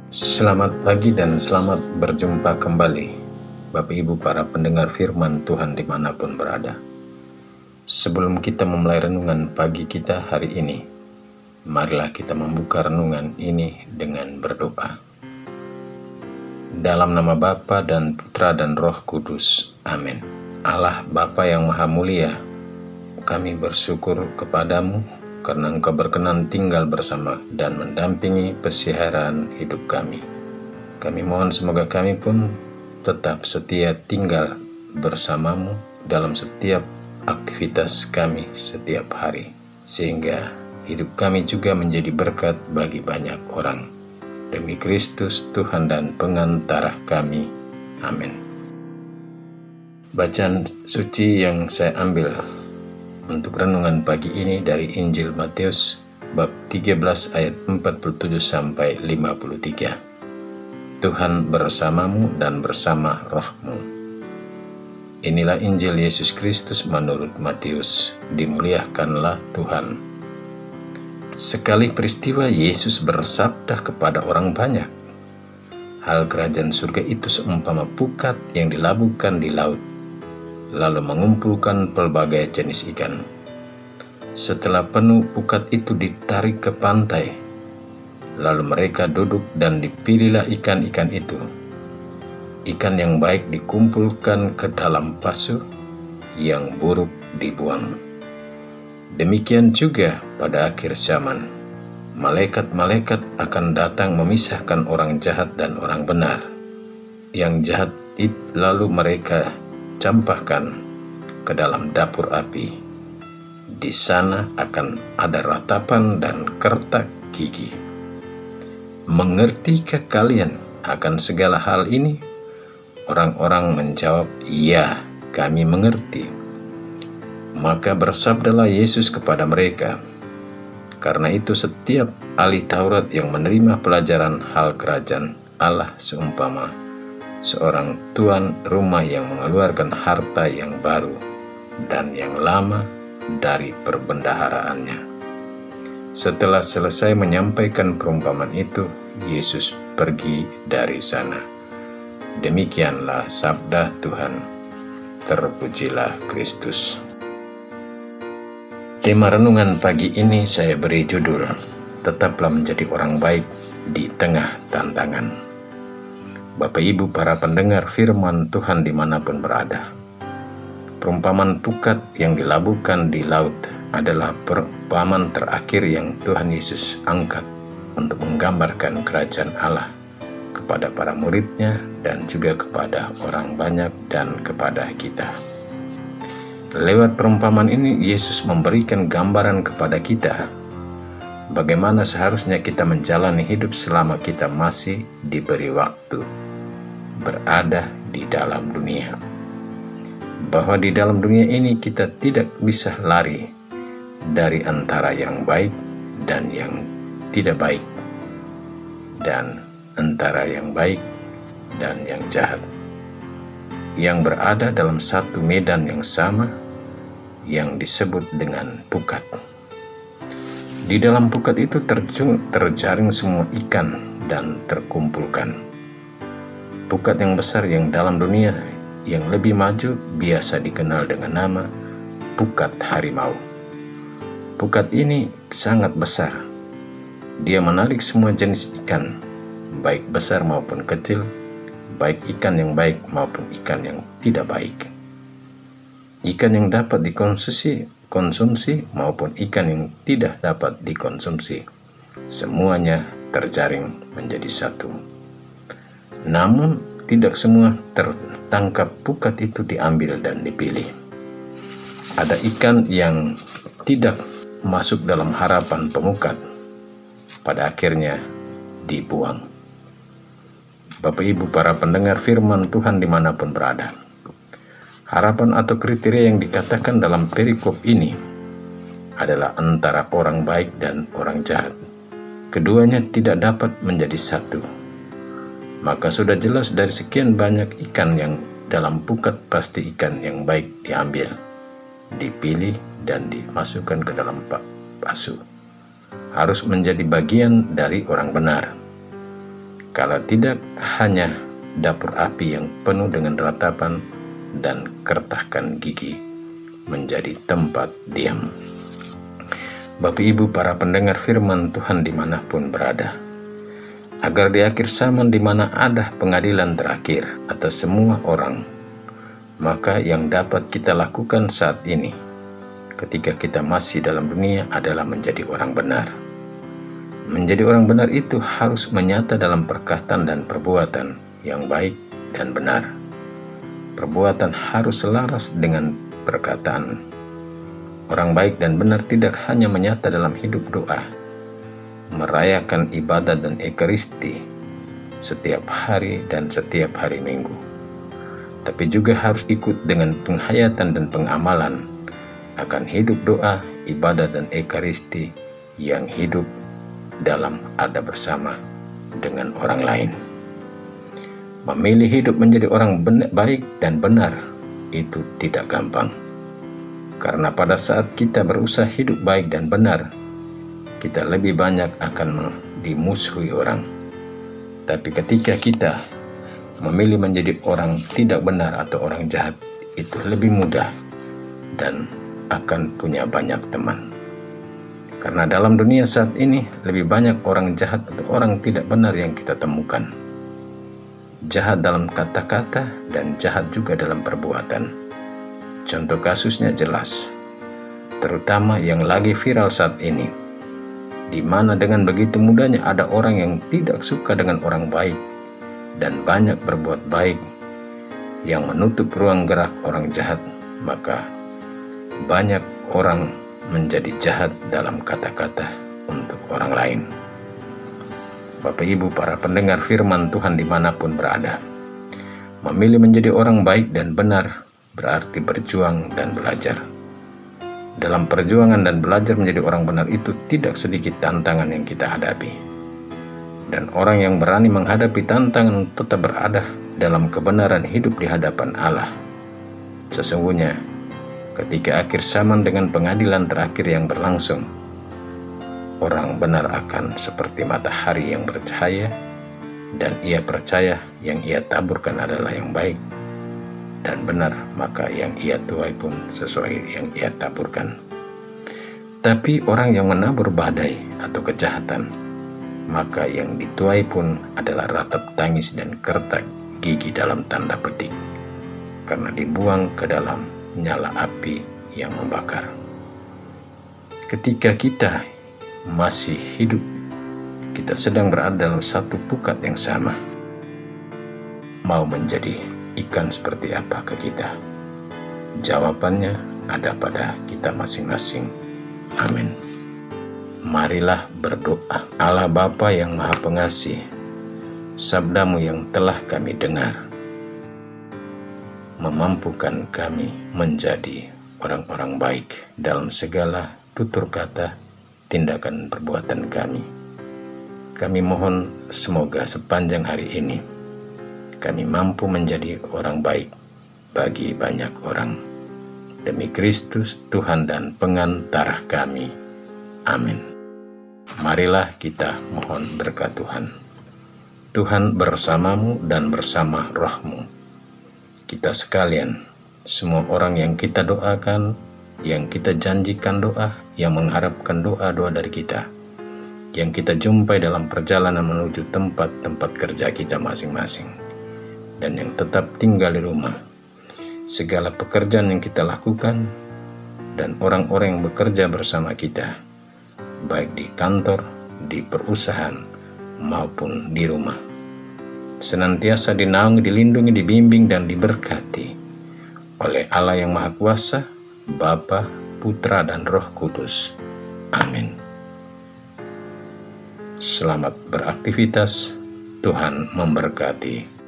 Selamat pagi dan selamat berjumpa kembali Bapak Ibu para pendengar firman Tuhan dimanapun berada. Sebelum kita memulai renungan pagi kita hari ini, marilah kita membuka renungan ini dengan berdoa. Dalam nama Bapa dan Putra dan Roh Kudus, amin. Allah Bapa yang Maha Mulia, kami bersyukur kepadamu karena Engkau berkenan tinggal bersama dan mendampingi pesiaran hidup kami. Kami mohon semoga kami pun tetap setia tinggal bersamamu dalam setiap aktivitas kami setiap hari, sehingga hidup kami juga menjadi berkat bagi banyak orang. Demi Kristus Tuhan dan pengantara kami. Amin. Bacaan suci yang saya ambil untuk renungan pagi ini dari Injil Matius bab 13 ayat 47 sampai 53. Tuhan bersamamu dan bersama rohmu. Inilah Injil Yesus Kristus menurut Matius. Dimuliakanlah Tuhan. Sekali peristiwa Yesus bersabda kepada orang banyak, hal kerajaan surga itu seumpama pukat yang dilabuhkan di laut, lalu mengumpulkan pelbagai jenis ikan. Setelah penuh, pukat itu ditarik ke pantai, lalu mereka duduk dan dipilihlah ikan-ikan itu. Ikan yang baik dikumpulkan ke dalam pasu, yang buruk dibuang. Demikian juga pada akhir zaman, malaikat-malaikat akan datang memisahkan orang jahat dan orang benar. Yang jahat itu lalu mereka campakkan ke dalam dapur api. Di sana akan ada ratapan dan kertak gigi. Mengertikah kalian akan segala hal ini? Orang-orang menjawab, "Ya, kami mengerti." Maka bersabdalah Yesus kepada mereka, "Karena itu setiap ahli Taurat yang menerima pelajaran hal kerajaan Allah seumpama seorang tuan rumah yang mengeluarkan harta yang baru dan yang lama dari perbendaharaannya." Setelah selesai menyampaikan perumpamaan itu, Yesus pergi dari sana. Demikianlah sabda Tuhan. Terpujilah Kristus. Tema renungan pagi ini saya beri judul, Tetaplah menjadi orang baik di tengah tantangan. Bapak Ibu para pendengar firman Tuhan dimanapun berada, perumpamaan pukat yang dilabuhkan di laut adalah perumpamaan terakhir yang Tuhan Yesus angkat untuk menggambarkan kerajaan Allah kepada para muridnya dan juga kepada orang banyak dan kepada kita. Lewat perumpamaan ini, Yesus memberikan gambaran kepada kita bagaimana seharusnya kita menjalani hidup selama kita masih diberi waktu berada di dalam dunia. Bahwa di dalam dunia ini kita tidak bisa lari dari antara yang baik dan yang tidak baik, dan antara yang baik dan yang jahat, yang berada dalam satu medan yang sama yang disebut dengan pukat. Di dalam pukat itu terjaring semua ikan dan terkumpulkan. Pukat yang besar yang dalam dunia yang lebih maju biasa dikenal dengan nama pukat harimau. Pukat ini sangat besar. Dia menarik semua jenis ikan, baik besar maupun kecil, baik ikan yang baik maupun ikan yang tidak baik. Ikan yang dapat dikonsumsi maupun ikan yang tidak dapat dikonsumsi, semuanya terjaring menjadi satu. Namun tidak semua tertangkap pukat itu diambil dan dipilih. Ada ikan yang tidak masuk dalam harapan pemukat, pada akhirnya dibuang. Bapak Ibu para pendengar firman Tuhan dimanapun berada, harapan atau kriteria yang dikatakan dalam perikop ini adalah antara orang baik dan orang jahat. Keduanya tidak dapat menjadi satu. Maka sudah jelas dari sekian banyak ikan yang dalam pukat, pasti ikan yang baik diambil, dipilih dan dimasukkan ke dalam pasu. Harus menjadi bagian dari orang benar. Kalau tidak, hanya dapur api yang penuh dengan ratapan dan kertahkan gigi menjadi tempat diam. Bapak Ibu para pendengar firman Tuhan dimanapun berada, agar di akhir zaman di mana ada pengadilan terakhir atas semua orang, maka yang dapat kita lakukan saat ini ketika kita masih dalam dunia adalah menjadi orang benar. Menjadi orang benar itu harus menyata dalam perkataan dan perbuatan yang baik dan benar. Perbuatan harus selaras dengan perkataan. Orang baik dan benar tidak hanya menyata dalam hidup doa, merayakan ibadat dan ekaristi setiap hari dan setiap hari Minggu, tapi juga harus ikut dengan penghayatan dan pengamalan akan hidup doa, ibadat dan ekaristi yang hidup dalam ada bersama dengan orang lain. Memilih hidup menjadi orang baik dan benar itu tidak gampang, karena pada saat kita berusaha hidup baik dan benar, kita lebih banyak akan dimusuhi orang. Tapi ketika kita memilih menjadi orang tidak benar atau orang jahat, itu lebih mudah dan akan punya banyak teman. Karena dalam dunia saat ini lebih banyak orang jahat atau orang tidak benar yang kita temukan. Jahat dalam kata-kata dan jahat juga dalam perbuatan. Contoh kasusnya jelas, terutama yang lagi viral saat ini, di mana dengan begitu mudahnya ada orang yang tidak suka dengan orang baik dan banyak berbuat baik yang menutup ruang gerak orang jahat, maka banyak orang menjadi jahat dalam kata-kata untuk orang lain. Bapak Ibu para pendengar firman Tuhan dimanapun berada, memilih menjadi orang baik dan benar berarti berjuang dan belajar. Dalam perjuangan dan belajar menjadi orang benar itu tidak sedikit tantangan yang kita hadapi. Dan orang yang berani menghadapi tantangan tetap berada dalam kebenaran hidup di hadapan Allah. Sesungguhnya ketika akhir zaman dengan pengadilan terakhir yang berlangsung, orang benar akan seperti matahari yang bercahaya, dan ia percaya yang ia taburkan adalah yang baik dan benar, maka yang ia tuai pun sesuai yang ia taburkan. Tapi orang yang menabur badai atau kejahatan, maka yang dituai pun adalah ratap tangis dan kertak gigi dalam tanda petik, karena dibuang ke dalam nyala api yang membakar. Ketika kita masih hidup, kita sedang berada dalam satu pukat yang sama. Mau menjadi ikan seperti apakah kita? Jawabannya ada pada kita masing-masing. Amin. Marilah berdoa. Allah Bapa yang Maha Pengasih, sabdamu yang telah kami dengar memampukan kami menjadi orang-orang baik dalam segala tutur kata, tindakan, perbuatan kami. Kami mohon semoga sepanjang hari ini kami mampu menjadi orang baik bagi banyak orang. Demi Kristus Tuhan dan pengantara kami. Amin. Marilah kita mohon berkat Tuhan. Tuhan bersamamu dan bersama rohmu. Kita sekalian, semua orang yang kita doakan, yang kita janjikan doa, yang mengharapkan doa-doa dari kita, yang kita jumpai dalam perjalanan menuju tempat-tempat kerja kita masing-masing, dan yang tetap tinggal di rumah, segala pekerjaan yang kita lakukan, dan orang-orang yang bekerja bersama kita, baik di kantor, di perusahaan, maupun di rumah, senantiasa dinaungi, dilindungi, dibimbing, dan diberkati oleh Allah yang Maha Kuasa, Bapa, Putra, dan Roh Kudus. Amin. Selamat beraktivitas. Tuhan memberkati.